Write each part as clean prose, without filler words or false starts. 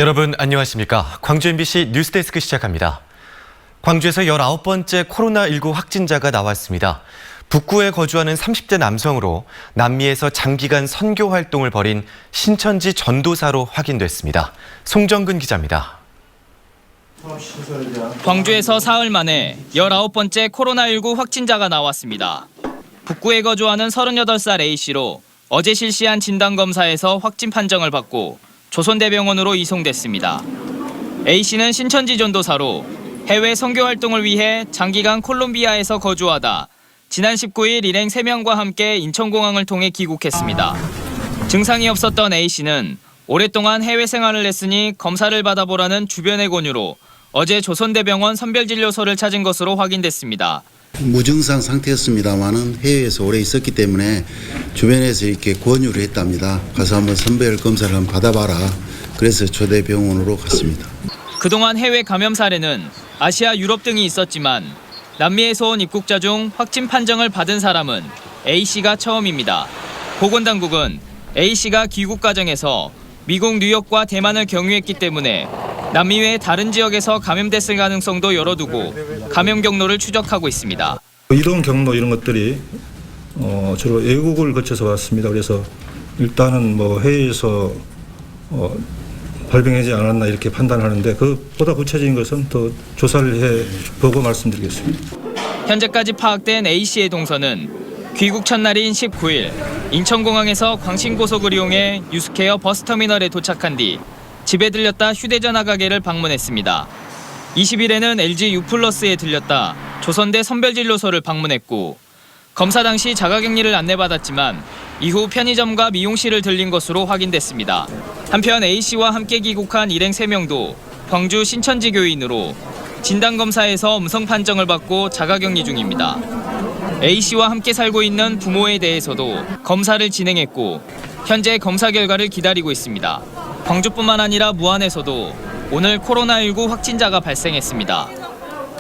여러분 안녕하십니까? 광주 MBC 뉴스데스크 시작합니다. 광주에서 19번째 코로나19 확진자가 나왔습니다. 북구에 거주하는 30대 남성으로 남미에서 장기간 선교 활동을 벌인 신천지 전도사로 확인됐습니다. 송정근 기자입니다. 광주에서 사흘 만에 19번째 코로나19 확진자가 나왔습니다. 북구에 거주하는 38살 A씨로 어제 실시한 진단검사에서 확진 판정을 받고 조선대병원으로 이송됐습니다. A씨는 신천지 전도사로 해외 선교 활동을 위해 장기간 콜롬비아에서 거주하다 지난 19일 일행 3명과 함께 인천공항을 통해 귀국했습니다. 증상이 없었던 A씨는 오랫동안 해외 생활을 했으니 검사를 받아보라는 주변의 권유로 어제 조선대병원 선별진료소를 찾은 것으로 확인됐습니다. 무증상 상태였습니다만은 해외에서 오래 있었기 때문에 주변에서 이렇게 권유를 했답니다. 가서 한번 선별 검사를 한번 받아봐라. 그래서 조대병원으로 갔습니다. 그동안 해외 감염 사례는 아시아, 유럽 등이 있었지만 남미에서 온 입국자 중 확진 판정을 받은 사람은 A씨가 처음입니다. 보건당국은 A씨가 귀국 과정에서 미국 뉴욕과 대만을 경유했기 때문에 남미 외 다른 지역에서 감염됐을 가능성도 열어두고 감염 경로를 추적하고 있습니다. 이동 경로 이런 것들이 주로 외국을 거쳐서 왔습니다. 그래서 일단은 해외에서 발병하지 않았나 이렇게 판단하는데 그보다 구체적인 것은 더 조사를 해보고 말씀드리겠습니다. 현재까지 파악된 A씨의 동선은 귀국 첫날인 19일 인천공항에서 광신고속을 이용해 유스케어 버스터미널에 도착한 뒤 집에 들렸다 휴대전화 가게를 방문했습니다. 20일에는 LG U+에 들렸다 조선대 선별진료소를 방문했고 검사 당시 자가격리를 안내받았지만 이후 편의점과 미용실을 들린 것으로 확인됐습니다. 한편 A씨와 함께 귀국한 일행 3명도 광주 신천지 교인으로 진단검사에서 음성 판정을 받고 자가격리 중입니다. A씨와 함께 살고 있는 부모에 대해서도 검사를 진행했고 현재 검사 결과를 기다리고 있습니다. 광주뿐만 아니라 무안에서도 오늘 코로나19 확진자가 발생했습니다.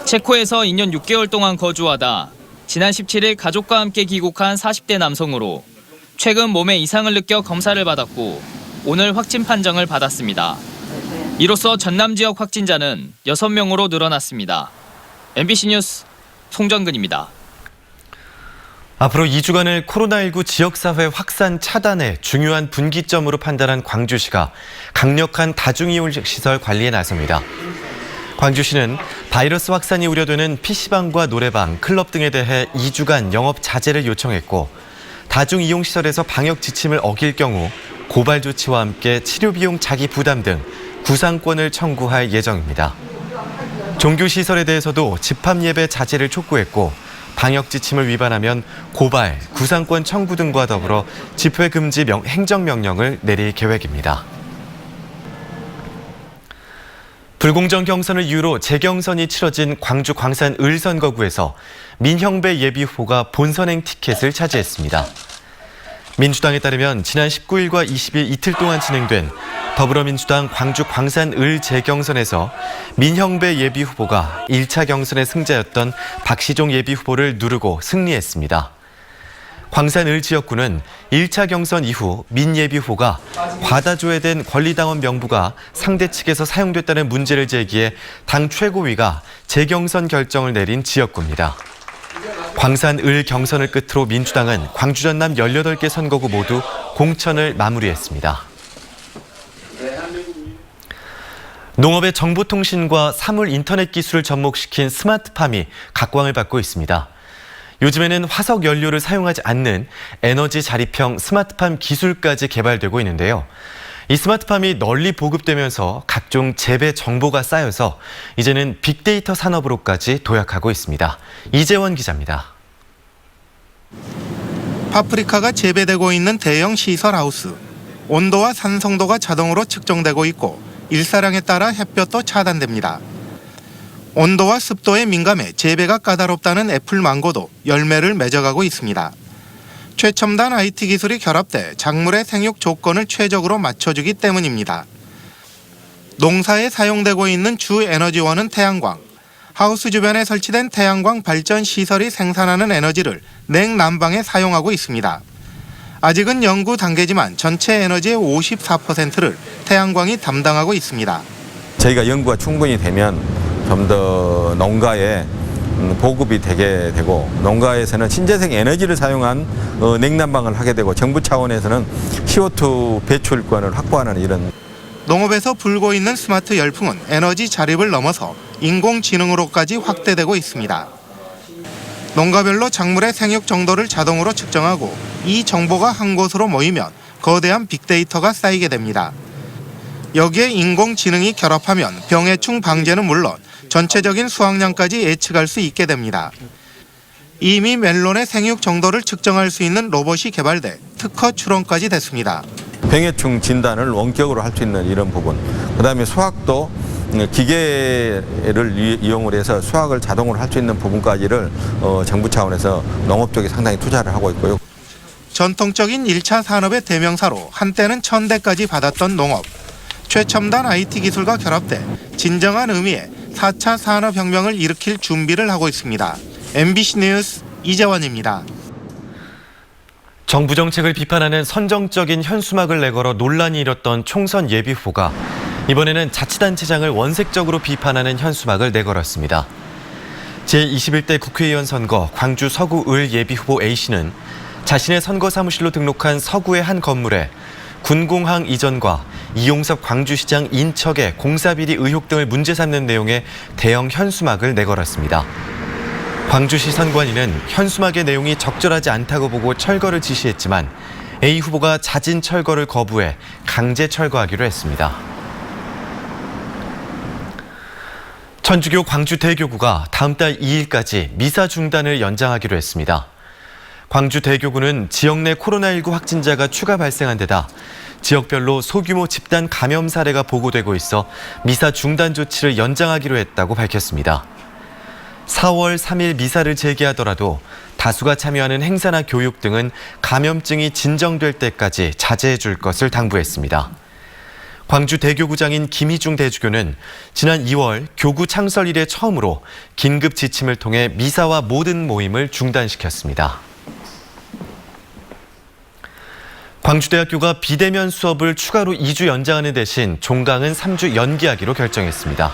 체코에서 2년 6개월 동안 거주하다 지난 17일 가족과 함께 귀국한 40대 남성으로 최근 몸에 이상을 느껴 검사를 받았고 오늘 확진 판정을 받았습니다. 이로써 전남 지역 확진자는 6명으로 늘어났습니다. MBC 뉴스 송정근입니다. 앞으로 2주간을 코로나19 지역사회 확산 차단의 중요한 분기점으로 판단한 광주시가 강력한 다중이용시설 관리에 나섭니다. 광주시는 바이러스 확산이 우려되는 PC방과 노래방, 클럽 등에 대해 2주간 영업 자제를 요청했고 다중이용시설에서 방역 지침을 어길 경우 고발 조치와 함께 치료비용 자기 부담 등 구상권을 청구할 예정입니다. 종교시설에 대해서도 집합예배 자제를 촉구했고 방역 지침을 위반하면 고발, 구상권 청구 등과 더불어 집회 금지 행정명령을 내릴 계획입니다. 불공정 경선을 이유로 재경선이 치러진 광주 광산 을선거구에서 민형배 예비 후보가 본선행 티켓을 차지했습니다. 민주당에 따르면 지난 19일과 20일 이틀 동안 진행된 더불어민주당 광주 광산 을 재경선에서 민형배 예비 후보가 1차 경선의 승자였던 박시종 예비 후보를 누르고 승리했습니다. 광산 을 지역구는 1차 경선 이후 민 예비 후보가 과다 조회된 권리당원 명부가 상대 측에서 사용됐다는 문제를 제기해 당 최고위가 재경선 결정을 내린 지역구입니다. 광산 을 경선을 끝으로 민주당은 광주 전남 18개 선거구 모두 공천을 마무리했습니다. 농업의 정보통신과 사물 인터넷 기술을 접목시킨 스마트팜이 각광을 받고 있습니다. 요즘에는 화석 연료를 사용하지 않는 에너지 자립형 스마트팜 기술까지 개발되고 있는데요. 이 스마트팜이 널리 보급되면서 각종 재배 정보가 쌓여서 이제는 빅데이터 산업으로까지 도약하고 있습니다. 이재원 기자입니다. 파프리카가 재배되고 있는 대형 시설 하우스. 온도와 산성도가 자동으로 측정되고 있고 일사량에 따라 햇볕도 차단됩니다. 온도와 습도에 민감해 재배가 까다롭다는 애플망고도 열매를 맺어가고 있습니다. 최첨단 IT 기술이 결합돼 작물의 생육 조건을 최적으로 맞춰주기 때문입니다. 농사에 사용되고 있는 주 에너지원은 태양광. 하우스 주변에 설치된 태양광 발전 시설이 생산하는 에너지를 냉난방에 사용하고 있습니다. 아직은 연구 단계지만 전체 에너지의 54%를 태양광이 담당하고 있습니다. 저희가 연구가 충분히 되면 좀 더 농가에 보급이 되게 되고 농가에서는 신재생 에너지를 사용한 냉난방을 하게 되고 정부 차원에서는 CO2 배출권을 확보하는 이런 농업에서 불고 있는 스마트 열풍은 에너지 자립을 넘어서 인공지능으로까지 확대되고 있습니다. 농가별로 작물의 생육 정도를 자동으로 측정하고 이 정보가 한 곳으로 모이면 거대한 빅데이터가 쌓이게 됩니다. 여기에 인공지능이 결합하면 병해충 방제는 물론 전체적인 수확량까지 예측할 수 있게 됩니다. 이미 멜론의 생육 정도를 측정할 수 있는 로봇이 개발돼 특허 출원까지 됐습니다. 병해충 진단을 원격으로 할 수 있는 이런 부분, 그다음에 수확도 기계를 이용을 해서 수확을 자동으로 할 수 있는 부분까지를 정부 차원에서 농업 쪽에 상당히 투자를 하고 있고요. 전통적인 1차 산업의 대명사로 한때는 1000대까지 받았던 농업. 최첨단 IT 기술과 결합돼 진정한 의미의 4차 산업혁명을 일으킬 준비를 하고 있습니다. MBC 뉴스 이재원입니다. 정부 정책을 비판하는 선정적인 현수막을 내걸어 논란이 일었던 총선 예비 후보가 이번에는 자치단체장을 원색적으로 비판하는 현수막을 내걸었습니다. 제21대 국회의원 선거 광주 서구 을 예비 후보 A씨는 자신의 선거 사무실로 등록한 서구의 한 건물에 군공항 이전과 이용섭 광주시장 인척의 공사비리 의혹 등을 문제 삼는 내용의 대형 현수막을 내걸었습니다. 광주시 선관위는 현수막의 내용이 적절하지 않다고 보고 철거를 지시했지만 A 후보가 자진 철거를 거부해 강제 철거하기로 했습니다. 천주교 광주대교구가 다음 달 2일까지 미사 중단을 연장하기로 했습니다. 광주대교구는 지역 내 코로나19 확진자가 추가 발생한 데다 지역별로 소규모 집단 감염 사례가 보고되고 있어 미사 중단 조치를 연장하기로 했다고 밝혔습니다. 4월 3일 미사를 재개하더라도 다수가 참여하는 행사나 교육 등은 감염증이 진정될 때까지 자제해 줄 것을 당부했습니다. 광주 대교구장인 김희중 대주교는 지난 2월 교구 창설 이래 처음으로 긴급 지침을 통해 미사와 모든 모임을 중단시켰습니다. 광주대학교가 비대면 수업을 추가로 2주 연장하는 대신 종강은 3주 연기하기로 결정했습니다.